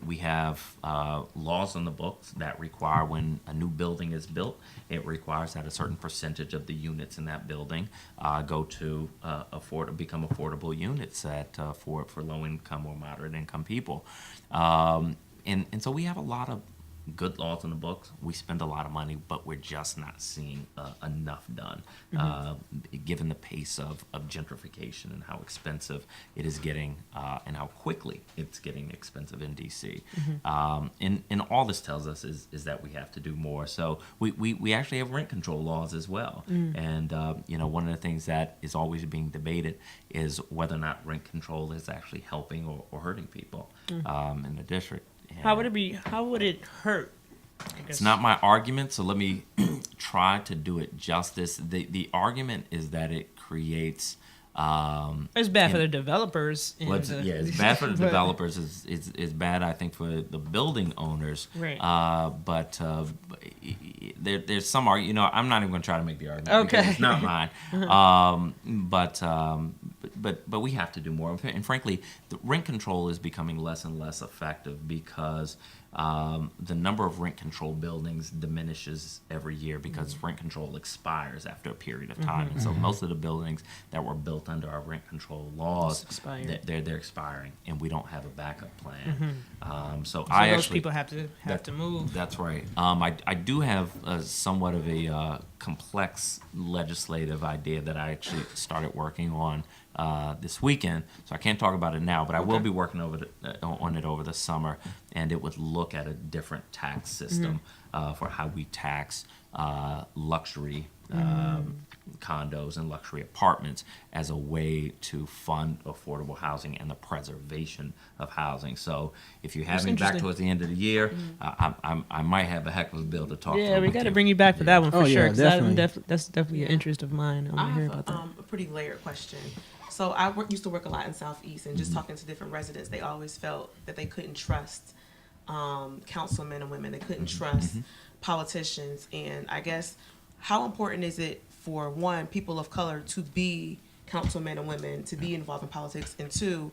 S4: We have laws on the books that require when a new building is built, it requires that a certain percentage of the units in that building go to become affordable units for low income or moderate income people. And so we have a lot of good laws in the books. We spend a lot of money, but we're just not seeing enough done, given the pace of gentrification and how expensive it is getting, and how quickly it's getting expensive in DC. And all this tells us is that we have to do more. So we actually have rent control laws as well. And one of the things that is always being debated is whether or not rent control is actually helping or hurting people in the district.
S3: How would it hurt?
S4: It's not my argument, so let me try to do it justice. The argument is that it creates
S3: It's bad for
S4: and-
S3: the developers. And
S4: it's bad for the developers. It's bad, I think, for the building owners.
S3: Right.
S4: But there's some argument. I'm not even going to try to make the argument because
S3: Okay.
S4: it's not mine. But we have to do more. And frankly, the rent control is becoming less and less effective because the number of rent control buildings diminishes every year because rent control expires after a period of time. And so most of the buildings that were built under our rent control laws, they're expiring, and we don't have a backup plan. So I
S3: those
S4: actually
S3: people have to move.
S4: That's right. I do have somewhat of a complex legislative idea that I actually started working on this weekend, so I can't talk about it now, but I will be working on it over the summer, and it would look at a different tax system for how we tax luxury condos and luxury apartments as a way to fund affordable housing and the preservation of housing. So if you have me back towards the end of the year, I might have a heck of a bill to talk to.
S3: Yeah, we got to bring you back for that one for sure. 'Cause
S1: definitely.
S3: that's definitely an interest of mine. I
S2: I
S3: want to hear
S2: have
S3: about that.
S2: a pretty layered question. So used to work a lot in Southeast, and just talking to different residents, they always felt that they couldn't trust councilmen and women. They couldn't trust politicians. And I guess, how important is it for, one, people of color to be councilmen and women, to be involved in politics, and two,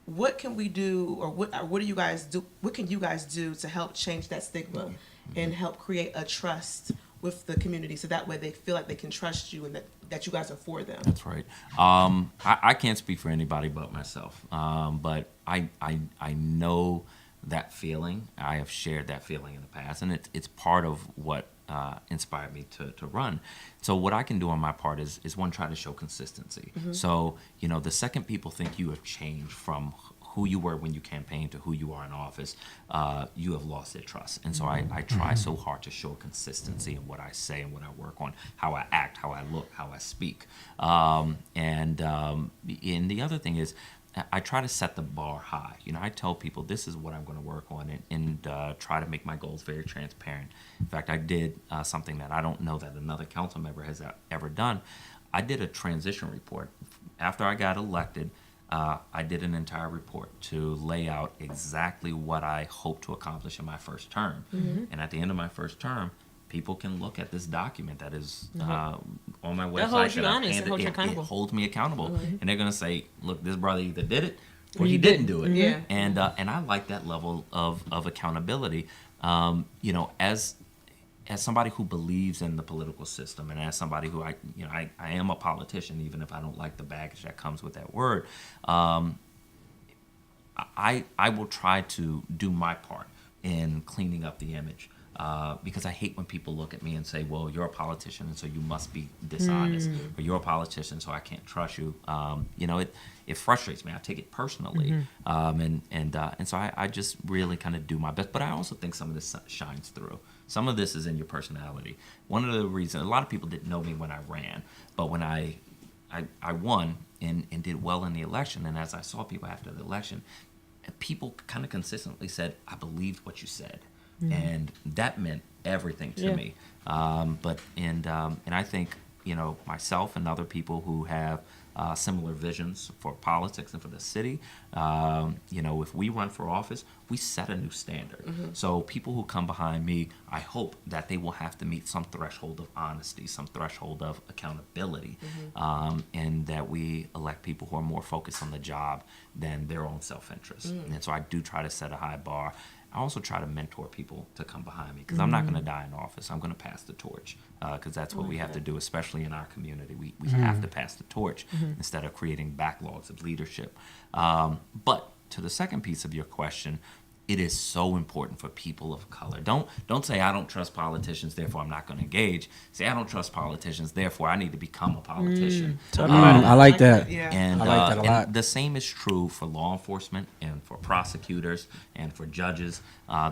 S2: what can we do, or what do you guys do? What can you guys do to help change that stigma and help create a trust with the community, so that way they feel like they can trust you and that you guys are for them?
S4: That's right. I can't speak for anybody but myself, but I know that feeling. I have shared that feeling in the past, and it's part of what inspired me to run. So what I can do on my part is one, try to show consistency. So, the second people think you have changed from who you were when you campaigned to who you are in office, you have lost their trust. And so I try so hard to show consistency in what I say and what I work on, how I act, how I look, how I speak. And the other thing is, I try to set the bar high. I tell people this is what I'm going to work on, and try to make my goals very transparent. In fact, I did something that I don't know that another council member has ever done. I did a transition report. After I got elected, I did an entire report to lay out exactly what I hope to accomplish in my first term. And at the end of my first term, people can look at this document that is on my website.
S3: That holds you honest. It holds you
S4: It
S3: accountable.
S4: holds me accountable. And they're going to say, look, this brother either did it or he didn't do it.
S2: Yeah.
S4: And I like that level of accountability. As somebody who believes in the political system, and as somebody who I am a politician, even if I don't like the baggage that comes with that word, I will try to do my part in cleaning up the image. Because I hate when people look at me and say, well, you're a politician, and so you must be dishonest, or you're a politician, so I can't trust you. It frustrates me. I take it personally. And so I just really kind of do my best. But I also think some of this shines through. Some of this is in your personality. One of the reasons, a lot of people didn't know me when I ran, but when I won and did well in the election, and as I saw people after the election, people kind of consistently said, I believed what you said. And that meant everything to me. And I think, myself and other people who have similar visions for politics and for the city, if we run for office, we set a new standard. So people who come behind me, I hope that they will have to meet some threshold of honesty, some threshold of accountability, and that we elect people who are more focused on the job than their own self-interest. And so I do try to set a high bar. I also try to mentor people to come behind me, because I'm not going to die in office. I'm going to pass the torch, because that's what we have to do, especially in our community. We have to pass the torch instead of creating backlogs of leadership. But to the second piece of your question, it is so important for people of color. Don't say I don't trust politicians, therefore I'm not going to engage. Say I don't trust politicians, therefore I need to become a politician.
S1: I like that.
S2: Yeah.
S4: And,
S1: I like that a lot.
S4: and the same is true for law enforcement and for prosecutors and for judges.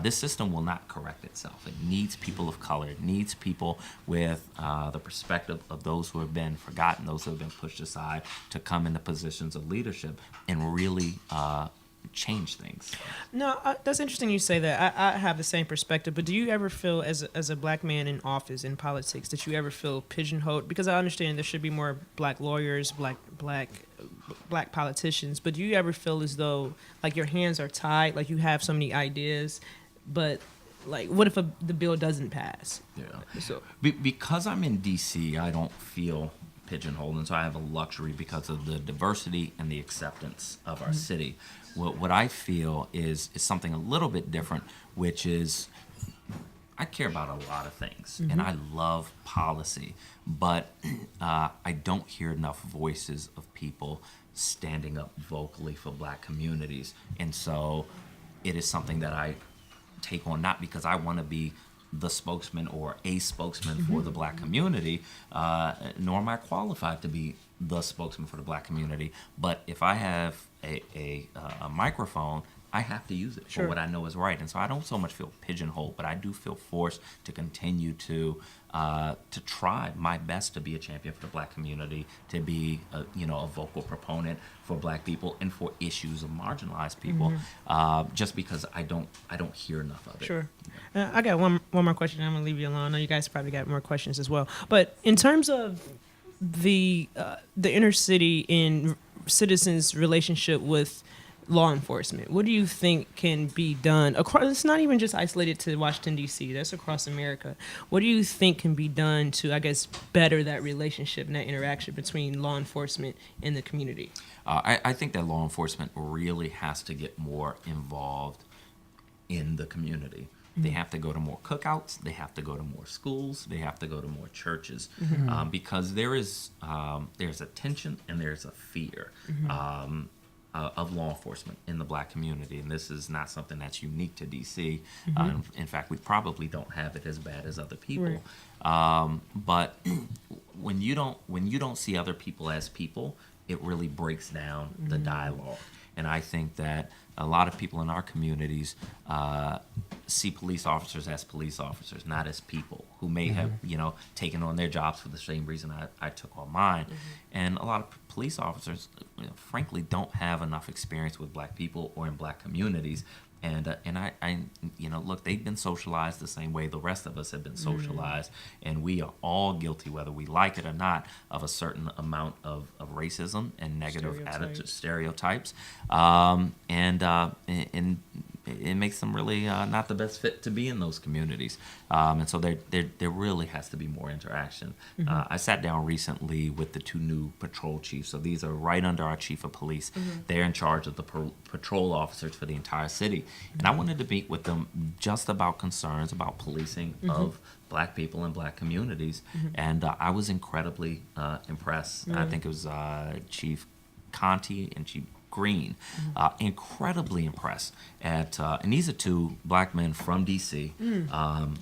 S4: This system will not correct itself. It needs people of color. It needs people with the perspective of those who have been forgotten, those who have been pushed aside, to come into positions of leadership and really change things.
S3: No, that's interesting you say that. I have the same perspective, but do you ever feel, as a black man in office, in politics, that you ever feel pigeonholed? Because I understand there should be more black lawyers, black politicians, but do you ever feel as though, like, your hands are tied, like you have so many ideas, but, like, what if the bill doesn't pass?
S4: Yeah.
S3: So,
S4: Because I'm in DC, I don't feel pigeonholed, and so I have a luxury because of the diversity and the acceptance of our city. What I feel is something a little bit different, which is I care about a lot of things, and I love policy, but I don't hear enough voices of people standing up vocally for black communities. And so it is something that I take on, not because I want to be the spokesman or a spokesman for the black community, nor am I qualified to be the spokesman for the black community. But if I have a microphone, I have to use it for what I know is right. And so I don't so much feel pigeonholed, but I do feel forced to continue to try my best to be a champion for the black community, to be a vocal proponent for black people and for issues of marginalized people, just because I don't hear enough of it.
S3: sure. I got one more question. I'm gonna leave you alone. I know you guys probably got more questions as well. But in terms of the inner city and citizens' relationship with law enforcement, what do you think can be done across? It's not even just isolated to Washington, D.C. That's across America. What do you think can be done to, I guess, better that relationship and that interaction between law enforcement and the community?
S4: I think that law enforcement really has to get more involved in the community. They have to go to more cookouts. They have to go to more schools. They have to go to more churches, because there's a tension and there's a fear of law enforcement in the black community, and this is not something that's unique to DC. In fact, we probably don't have it as bad as other people. Right. But when you don't see other people as people, it really breaks down the dialogue. And I think that a lot of people in our communities see police officers as police officers, not as people who may have, taken on their jobs for the same reason I took on mine. And a lot of police officers, frankly, don't have enough experience with black people or in black communities. And I look, they've been socialized the same way the rest of us have been socialized, and we are all guilty, whether we like it or not, of a certain amount of racism and negative stereotypes, and it makes them really not the best fit to be in those communities. And so there really has to be more interaction. I sat down recently with the two new patrol chiefs. So these are right under our chief of police. They're in charge of the patrol officers for the entire city. And I wanted to meet with them just about concerns about policing of black people and black communities. And I was incredibly impressed. I think it was Chief Conti and Chief Green, incredibly impressed at, and these are two black men from DC.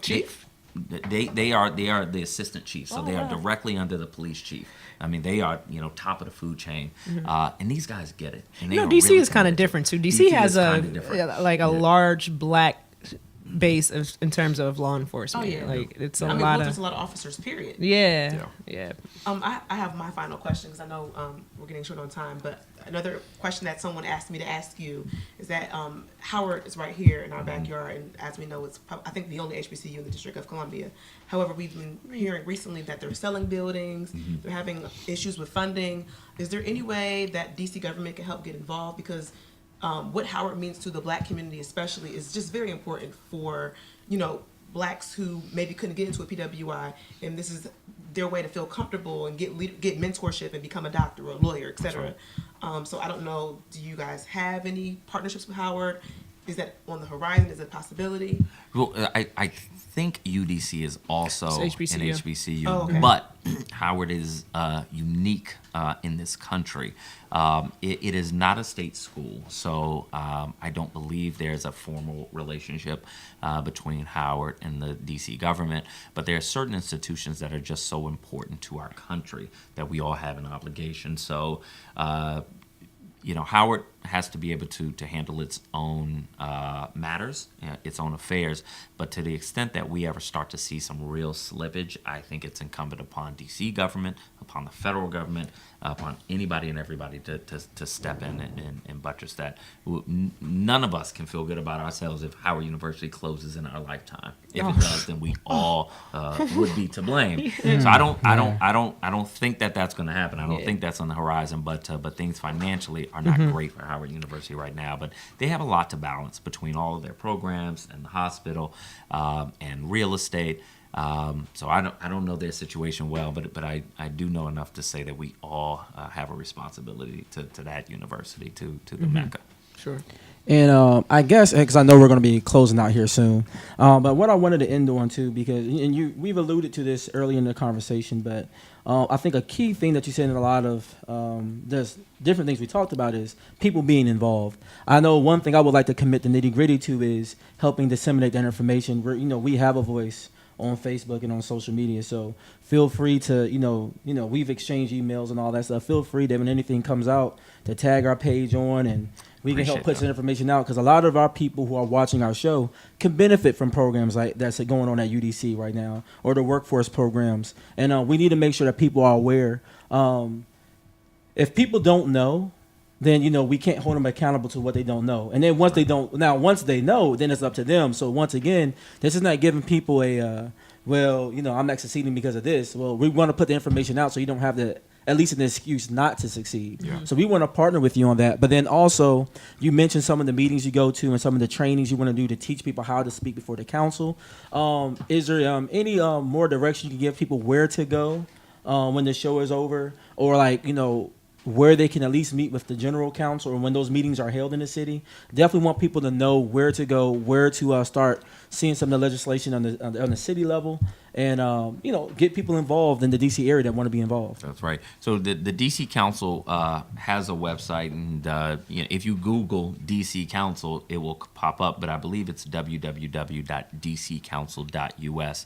S3: Chief?
S4: They are the assistant chiefs, so they are directly under the police chief. I mean, they are top of the food chain, and these guys get it. And
S3: DC
S4: really
S3: is kind of different too. DC has a large black base in terms of law enforcement.
S2: Oh, yeah.
S3: Like it's
S2: I
S3: a
S2: mean,
S3: lot
S2: there's
S3: of
S2: a lot of officers, period.
S3: yeah.
S2: I have my final question because I know we're getting short on time. But another question that someone asked me to ask you is that Howard is right here in our backyard, and as we know, it's I think the only HBCU in the District of Columbia. However, we've been hearing recently that they're selling buildings, they're having issues with funding. Is there any way that DC government can help get involved? Because what Howard means to the black community especially is just very important for, blacks who maybe couldn't get into a PWI, and this is their way to feel comfortable and get mentorship and become a doctor or a lawyer, etc. So I don't know, do you guys have any partnerships with Howard? Is that on the horizon? Is it a possibility?
S4: Well, I think UDC is also an HBCU,
S2: okay.
S4: But Howard is unique in this country. It is not a state school, so I don't believe there's a formal relationship between Howard and the DC government, but there are certain institutions that are just so important to our country that we all have an obligation. So, Howard has to be able to handle its own matters, its own affairs. But to the extent that we ever start to see some real slippage, I think it's incumbent upon DC government, upon the federal government, upon anybody and everybody to step in and buttress that. None of us can feel good about ourselves if Howard University closes in our lifetime. If it does, then we all would be to blame. So I don't think that that's going to happen. I don't think that's on the horizon. But things financially are not great for Howard University right now. But they have a lot to balance between all of their programs and the hospital and real estate. So I don't know their situation well, but I do know enough to say that we all have a responsibility to that university, to the Mecca.
S3: Sure.
S1: And I guess, because I know we're going to be closing out here soon, but what I wanted to end on too, because we've alluded to this early in the conversation, but I think a key thing that you said in a lot of there's different things we talked about is people being involved. I know one thing I would like to commit the Nitty Gritty to is helping disseminate that information. We have a voice on Facebook and on social media, so feel free to we've exchanged emails and all that stuff. Feel free that when anything comes out to tag our page on, and we can help put some information out, because a lot of our people who are watching our show can benefit from programs like that's going on at UDC right now, or the workforce programs, and we need to make sure that people are aware. If people don't know, then we can't hold them accountable to what they don't know. And then once they know, then it's up to them. So once again, this is not giving people I'm not succeeding because of this. Well, we want to put the information out so you don't have at least an excuse not to succeed. Yeah. So we want to partner with you on that. But then also, you mentioned some of the meetings you go to and some of the trainings you want to do to teach people how to speak before the council. Is there any more direction you can give people where to go when the show is over, or where they can at least meet with the general counsel, or when those meetings are held in the city? Definitely want people to know where to go, where to start seeing some of the legislation on the city level, and get people involved in the DC area that want to be involved.
S4: That's right. So the DC Council has a website, and if you Google DC Council, it will pop up. But I believe it's www.dccouncil.us.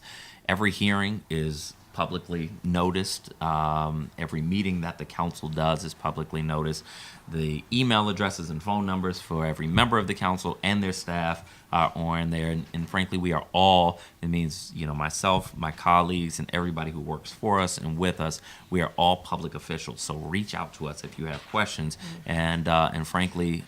S4: Every hearing is publicly noticed. Every meeting that the council does is publicly noticed. The email addresses and phone numbers for every member of the council and their staff are on there. And frankly, we are all, it means, myself, my colleagues, and everybody who works for us and with us, we are all public officials. So reach out to us if you have questions, and frankly,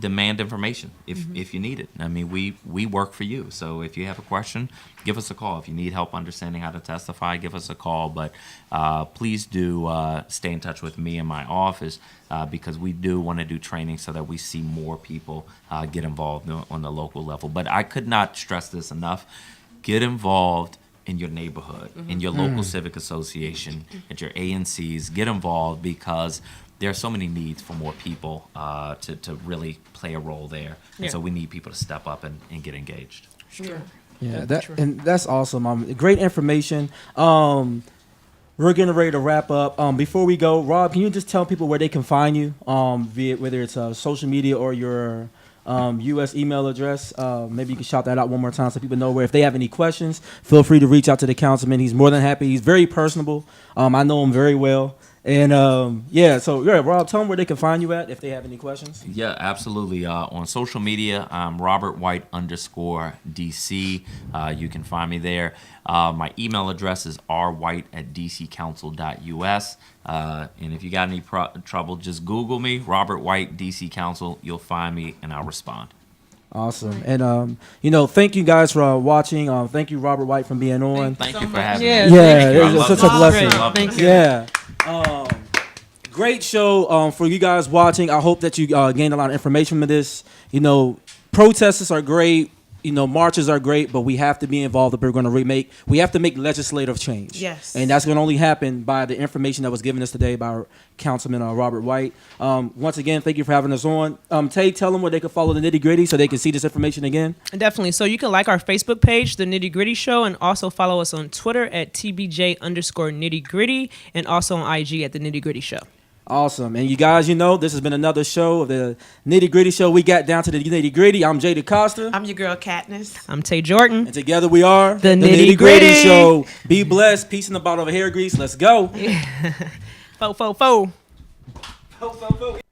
S4: demand information if you need it. I mean, we work for you. So if you have a question, give us a call. If you need help understanding how to testify, give us a call. But please do stay in touch with me in my office, because we do want to do training so that we see more people get involved on the local level. But I could not stress this enough. Get involved in your neighborhood, in your local civic association, at your ANCs. Get involved, because there are so many needs for more people to really play a role there. And so we need people to step up and get engaged.
S3: Sure.
S1: Yeah, that's awesome. Great information. We're getting ready to wrap up. Before we go, Rob, can you just tell people where they can find you, via whether it's social media or your U.S. email address? Maybe you can shout that out one more time so people know where. If they have any questions, feel free to reach out to the councilman. He's more than happy. He's very personable. I know him very well. And Rob, tell them where they can find you at if they have any questions.
S4: Yeah, absolutely. On social media, I'm Robert White _DC. You can find me there. My email address is rwhite@dccouncil.us. And if you got any trouble, just Google me, Robert White DC Council. You'll find me, and I'll respond.
S1: Awesome. And, thank you guys for watching. Thank you, Robert White, for being on.
S4: Thank you for having me.
S1: Yeah, it was such a blessing.
S3: Thank you.
S1: Yeah. Great show for you guys watching. I hope that you gained a lot of information from this. Protests are great. Marches are great, but we have to be involved if we're going to we have to make legislative change.
S2: Yes.
S1: And that's going to only happen by the information that was given us today by our Councilman Robert White. Once again, thank you for having us on. Tay, tell them where they can follow the Nitty Gritty so they can see this information again.
S3: Definitely. So you can like our Facebook page, The Nitty Gritty Show, and also follow us on Twitter at TBJ_Nitty Gritty, and also on IG at The Nitty Gritty Show.
S1: Awesome. And you guys, this has been another show of the Nitty Gritty Show. We got down to the Nitty Gritty. I'm Jay DeCosta.
S2: I'm your girl, Katniss.
S3: I'm Tay Jordan.
S1: And together we are
S3: The Nitty Gritty
S1: Show. Be blessed. Peace in the bottle of hair grease. Let's go.
S3: Fo.
S1: Hope so, Phil.